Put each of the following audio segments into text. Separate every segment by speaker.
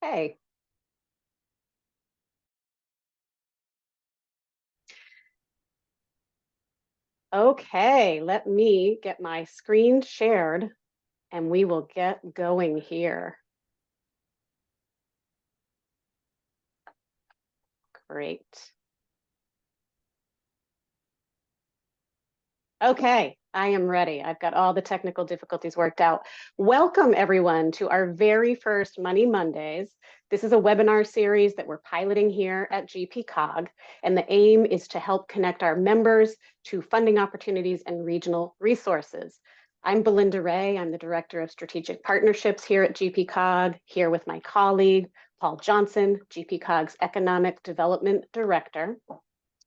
Speaker 1: Hey, okay, let me get my screen shared and we will get going here. Great. Okay, I am ready. I've got all the technical difficulties worked out. Welcome, everyone, to our very first Money Mondays. This is a webinar series that we're piloting here at GPCOG, and the aim is to help connect our members to funding opportunities and regional resources. I'm Belinda Ray. I'm the Director of Strategic Partnerships here at GPCOG, here with my colleague, Paul Johnson, GPCOG's Economic Development Director.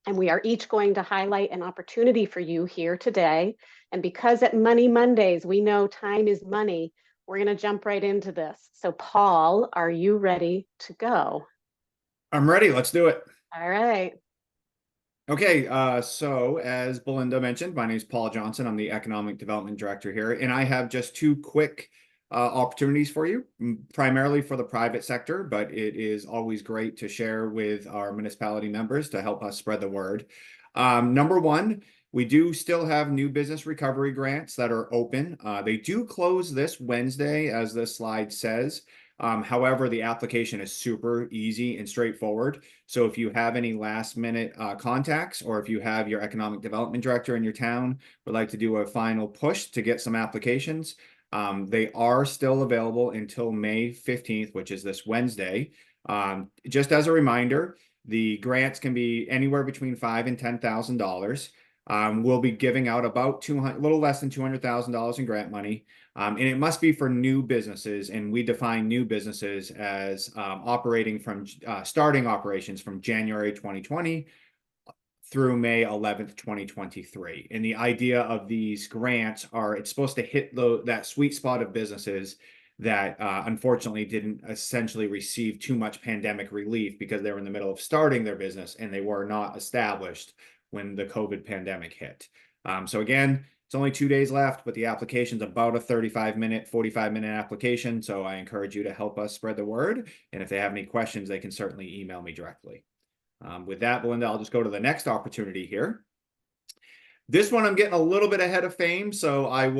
Speaker 1: And we are each going to highlight an opportunity for you here today. And because at Money Mondays, we know time is money, we're going to jump right into this. So, Paul, are you ready to go?
Speaker 2: I'm ready. Let's do it.
Speaker 1: All right.
Speaker 2: Okay, so as Belinda mentioned, my name is Paul Johnson. I'm the Economic Development Director here, and I have just two quick opportunities for you, primarily for the private sector, but it is always great to share with our municipality members to help us spread the word. Number one, we do still have new business recovery grants that are open. They do close this Wednesday, as the slide says. However, the application is super easy and straightforward. So if you have any last minute contacts, or if you have your economic development director in your town would like to do a final push to get some applications, they are still available until May 15th, which is this Wednesday. Just as a reminder, the grants can be anywhere between $5,000 and $10,000. We'll be giving out about a little less than $200,000 in grant money. And it must be for new businesses, and we define new businesses as starting operations from January 2020 through May 11th, 2023. And the idea of these grants are it's supposed to hit that sweet spot of businesses that unfortunately didn't essentially receive too much pandemic relief because they were in the middle of starting their business and they were not established when the COVID pandemic hit. So again, it's only 2 days left, but the application's about a 35-minute, 45-minute application. So I encourage you to help us spread the word. And if they have any questions, they can certainly email me directly. With that, Belinda, I'll just go to the next opportunity here. This one I'm getting a little bit ahead of fame, so I'm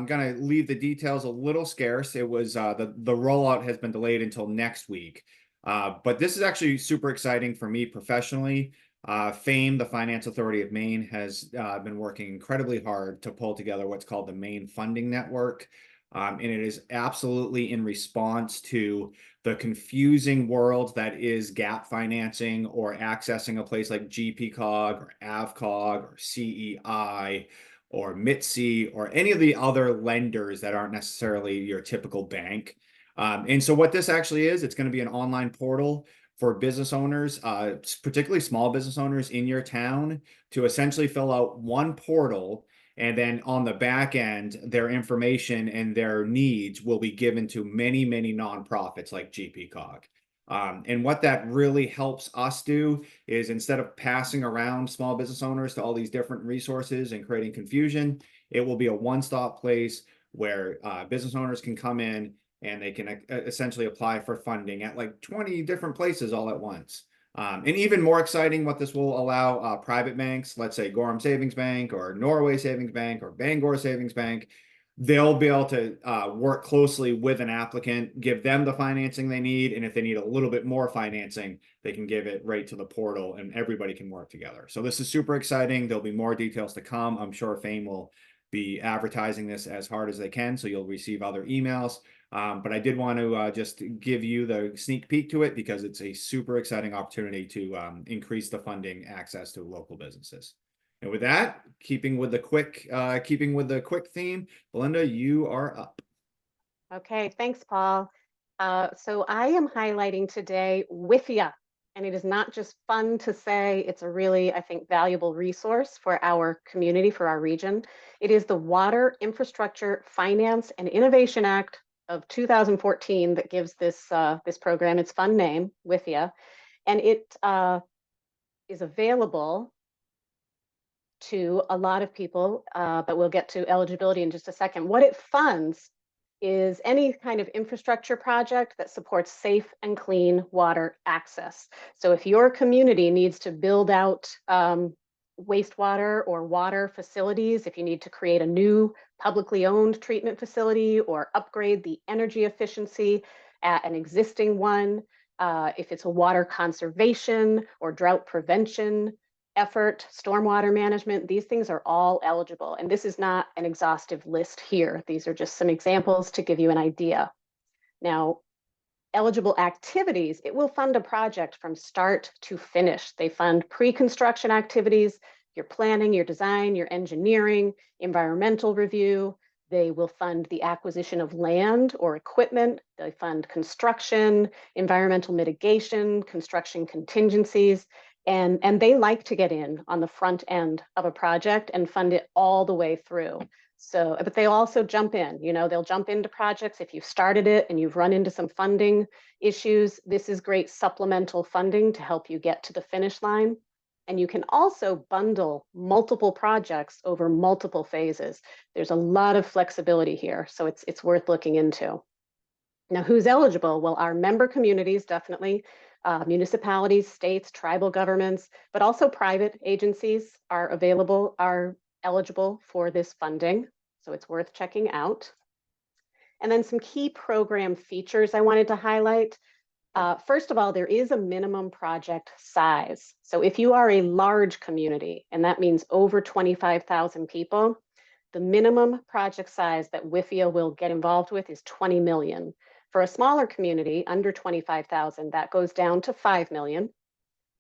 Speaker 2: going to leave the details a little scarce. It was the rollout has been delayed until next week. But this is actually super exciting for me professionally. FAME, the Finance Authority of Maine, has been working incredibly hard to pull together what's called the Maine Funding Network. And it is absolutely in response to the confusing world that is gap financing or accessing a place like GPCOG or AvCog or CEI or MITSI or any of the other lenders that aren't necessarily your typical bank. And so what this actually is, it's going to be an online portal for business owners, particularly small business owners in your town, to essentially fill out one portal. And then on the back end, their information and their needs will be given to many, many nonprofits like GPCOG. And what that really helps us do is instead of passing around small business owners to all these different resources and creating confusion, it will be a one-stop place where business owners can come in and they can essentially apply for funding at like 20 different places all at once. And even more exciting, what this will allow private banks, let's say Gorham Savings Bank or Norway Savings Bank or Bangor Savings Bank, they'll be able to work closely with an applicant, give them the financing they need. And if they need a little bit more financing, they can give it right to the portal and everybody can work together. So this is super exciting. There'll be more details to come. I'm sure FAME will be advertising this as hard as they can, so you'll receive other emails. But I did want to just give you the sneak peek to it because it's a super exciting opportunity to increase the funding access to local businesses. And with that, keeping with the quick theme, Belinda, you are up.
Speaker 1: Okay, thanks, Paul. So I am highlighting today with ya, and it is not just fun to say, it's a really, I think, valuable resource for our community, for our region. It is the Water Infrastructure Finance and Innovation Act of 2014 that gives this program its fun name, with ya, and it is available to a lot of people, but we'll get to eligibility in just a second. What it funds is any kind of infrastructure project that supports safe and clean water access. So if your community needs to build out wastewater or water facilities, if you need to create a new publicly owned treatment facility or upgrade the energy efficiency at an existing one, if it's a water conservation or drought prevention effort, stormwater management, these things are all eligible. And this is not an exhaustive list here. These are just some examples to give you an idea. Now, eligible activities, it will fund a project from start to finish. They fund pre-construction activities, your planning, your design, your engineering, environmental review. They will fund the acquisition of land or equipment. They fund construction, environmental mitigation, construction contingencies. And they like to get in on the front end of a project and fund it all the way through. So, but they also jump in, they'll jump into projects if you've started it and you've run into some funding issues. This is great supplemental funding to help you get to the finish line. And you can also bundle multiple projects over multiple phases. There's a lot of flexibility here, so it's worth looking into. Now, who's eligible? Well, our member communities, definitely, municipalities, states, tribal governments, but also private agencies are eligible for this funding. So it's worth checking out. And then some key program features I wanted to highlight. First of all, there is a minimum project size. So if you are a large community, and that means over 25,000 people, the minimum project size that WIFIA will get involved with is 20 million. For a smaller community, under 25,000, that goes down to 5 million.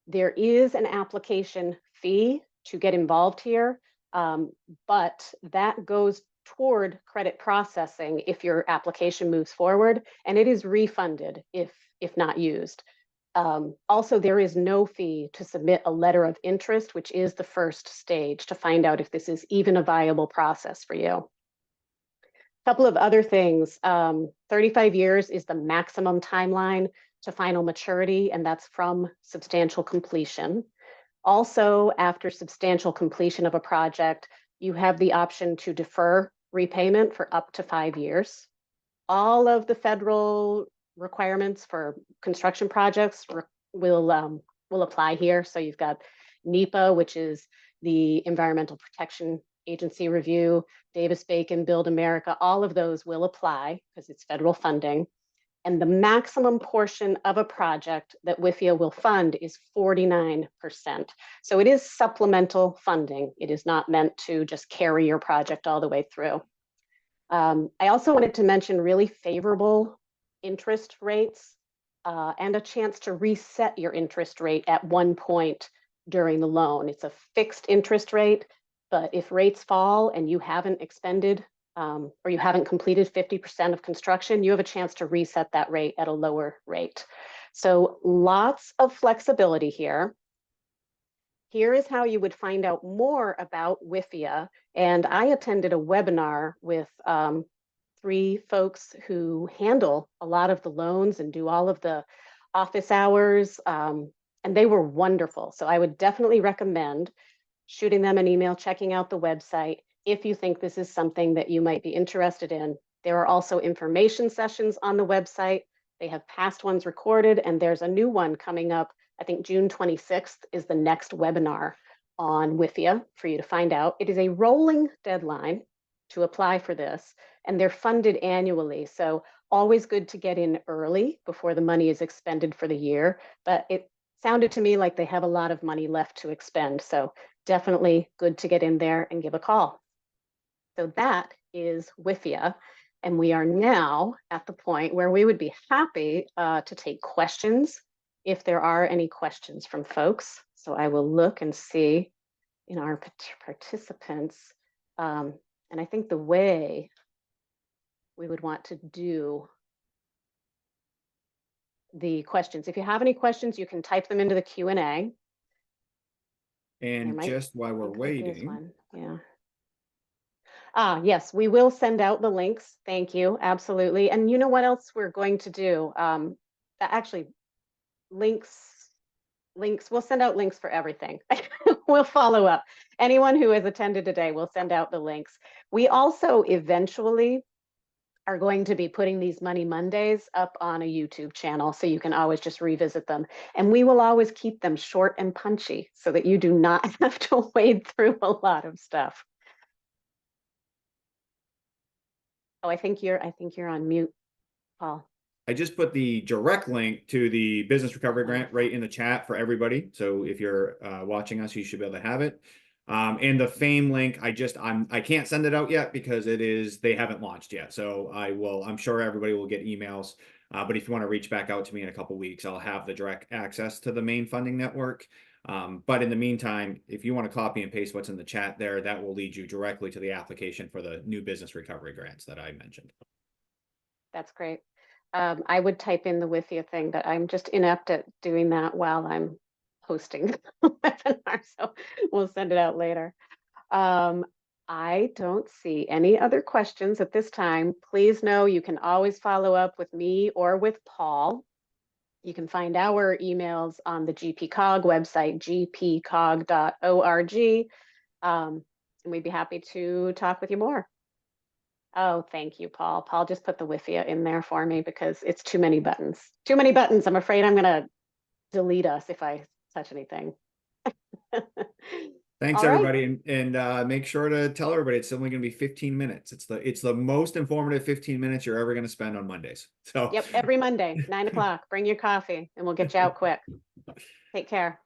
Speaker 1: There is an application fee to get involved here, but that goes toward credit processing if your application moves forward, and it is refunded if not used. Also, there is no fee to submit a letter of interest, which is the first stage to find out if this is even a viable process for you. A couple of other things, 35 years is the maximum timeline to final maturity, and that's from substantial completion. Also, after substantial completion of a project, you have the option to defer repayment for up to 5 years. All of the federal requirements for construction projects will apply here. So you've got NEPA, which is the Environmental Protection Agency review, Davis-Bacon, Build America, all of those will apply because it's federal funding. And the maximum portion of a project that WIFIA will fund is 49%. So it is supplemental funding. It is not meant to just carry your project all the way through. I also wanted to mention really favorable interest rates and a chance to reset your interest rate at one point during the loan. It's a fixed interest rate, but if rates fall and you haven't expended or you haven't completed 50% of construction, you have a chance to reset that rate at a lower rate. So lots of flexibility here. Here is how you would find out more about WIFIA. And I attended a webinar with 3 folks who handle a lot of the loans and do all of the office hours. And they were wonderful. So I would definitely recommend shooting them an email, checking out the website if you think this is something that you might be interested in. There are also information sessions on the website. They have past ones recorded, and there's a new one coming up. I think June 26th is the next webinar on WIFIA for you to find out. It is a rolling deadline to apply for this, and they're funded annually. So always good to get in early before the money is expended for the year. But it sounded to me like they have a lot of money left to expend. So definitely good to get in there and give a call. So that is WIFIA. And we are now at the point where we would be happy to take questions if there are any questions from folks. So I will look and see in our participants. And I think the way we would want to do the questions, if you have any questions, you can type them into the Q&A.
Speaker 2: And just while we're waiting.
Speaker 1: Yeah. Yes, we will send out the links. Thank you. Absolutely. And you know what else we're going to do? Actually, links, we'll send out links for everything. We'll follow up. Anyone who has attended today, we'll send out the links. We also eventually are going to be putting these Money Mondays up on a YouTube channel, so you can always just revisit them. And we will always keep them short and punchy so that you do not have to wade through a lot of stuff. Oh, I think you're on mute, Paul.
Speaker 2: I just put the direct link to the business recovery grant
Speaker 1: Wonderful.
Speaker 2: right in the chat for everybody. So if you're watching us, you should be able to have it. And the FAME link, I can't send it out yet because they haven't launched yet. So I'm sure everybody will get emails. But if you want to reach back out to me in a couple weeks, I'll have the direct access to the main funding network. But in the meantime, if you want to copy and paste what's in the chat there, that will lead you directly to the application for the new business recovery grants that I mentioned.
Speaker 1: That's great. I would type in the Withia thing, but I'm just inept at doing that while I'm hosting the webinar, so we'll send it out later. I don't see any other questions at this time. Please know you can always follow up with me or with Paul. You can find our emails on the GPCOG website, gpcog.org, and we'd be happy to talk with you more. Oh, thank you, Paul. Paul just put the Withia in there for me because it's too many buttons. Too many buttons. I'm afraid I'm going to delete us if I touch anything.
Speaker 2: Thanks,
Speaker 1: All right.
Speaker 2: everybody, and make sure to tell everybody it's only going to be 15 minutes. It's the most informative 15 minutes you're ever going to spend on Mondays. So,
Speaker 1: Yep. Every Monday, 9 o'clock. Bring your coffee and we'll get you out quick. Take care.